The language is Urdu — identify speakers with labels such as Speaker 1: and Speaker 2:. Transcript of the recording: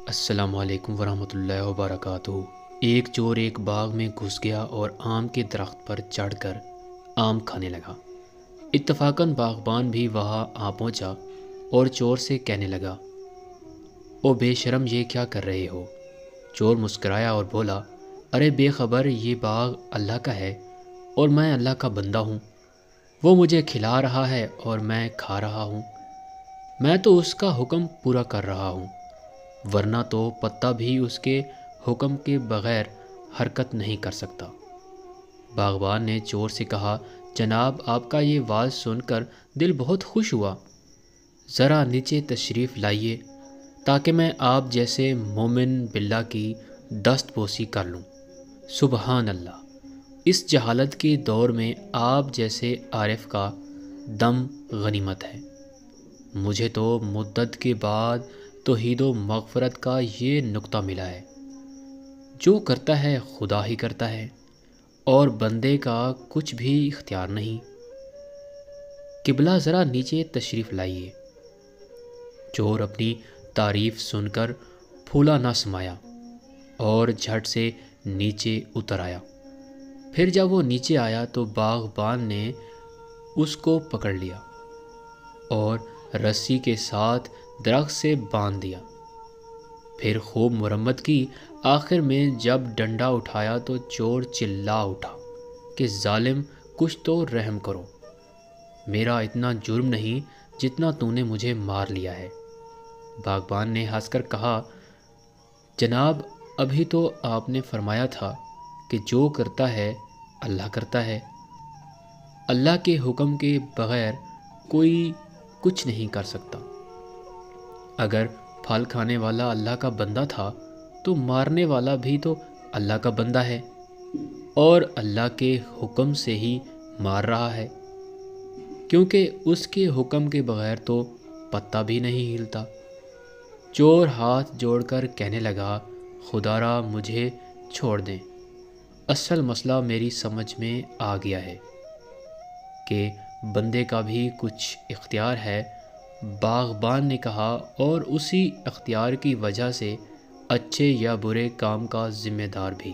Speaker 1: السلام علیکم ورحمۃ اللہ وبرکاتہ۔ ایک چور ایک باغ میں گھس گیا اور آم کے درخت پر چڑھ کر آم کھانے لگا۔ اتفاقاً باغبان بھی وہاں آ پہنچا اور چور سے کہنے لگا، او بے شرم، یہ کیا کر رہے ہو؟ چور مسکرایا اور بولا، ارے بے خبر، یہ باغ اللہ کا ہے اور میں اللہ کا بندہ ہوں۔ وہ مجھے کھلا رہا ہے اور میں کھا رہا ہوں۔ میں تو اس کا حکم پورا کر رہا ہوں، ورنہ تو پتا بھی اس کے حکم کے بغیر حرکت نہیں کر سکتا۔ باغبان نے چور سے کہا، جناب، آپ کا یہ واز سن کر دل بہت خوش ہوا۔ ذرا نیچے تشریف لائیے تاکہ میں آپ جیسے مومن باللہ کی دست بوسی کر لوں۔ سبحان اللہ! اس جہالت کے دور میں آپ جیسے عارف کا دم غنیمت ہے۔ مجھے تو مدت کے بعد توحید و مغفرت کا یہ نقطہ ملا ہے، جو کرتا ہے خدا ہی کرتا ہے اور بندے کا کچھ بھی اختیار نہیں۔ قبلہ ذرا نیچے تشریف لائیے۔ چور اپنی تعریف سن کر پھولا نہ سمایا اور جھٹ سے نیچے اتر آیا۔ پھر جب وہ نیچے آیا تو باغبان نے اس کو پکڑ لیا اور رسی کے ساتھ درخت سے باندھ دیا۔ پھر خوب مرمت کی۔ آخر میں جب ڈنڈا اٹھایا تو چور چلا اٹھا کہ ظالم، کچھ تو رحم کرو، میرا اتنا جرم نہیں جتنا تو نے مجھے مار لیا ہے۔ باغبان نے ہنس کر کہا، جناب، ابھی تو آپ نے فرمایا تھا کہ جو کرتا ہے اللہ کرتا ہے۔ اللہ کے حکم کے بغیر کوئی کچھ نہیں کر سکتا۔ اگر پھل کھانے والا اللہ کا بندہ تھا تو مارنے والا بھی تو اللہ کا بندہ ہے اور اللہ کے حکم سے ہی مار رہا ہے، کیونکہ اس کے حکم کے بغیر تو پتا بھی نہیں ہلتا۔ چور ہاتھ جوڑ کر کہنے لگا، خدا را مجھے چھوڑ دیں، اصل مسئلہ میری سمجھ میں آ گیا ہے کہ بندے کا بھی کچھ اختیار ہے۔ باغبان نے کہا، اور اسی اختیار کی وجہ سے اچھے یا برے کام کا ذمہ دار بھی۔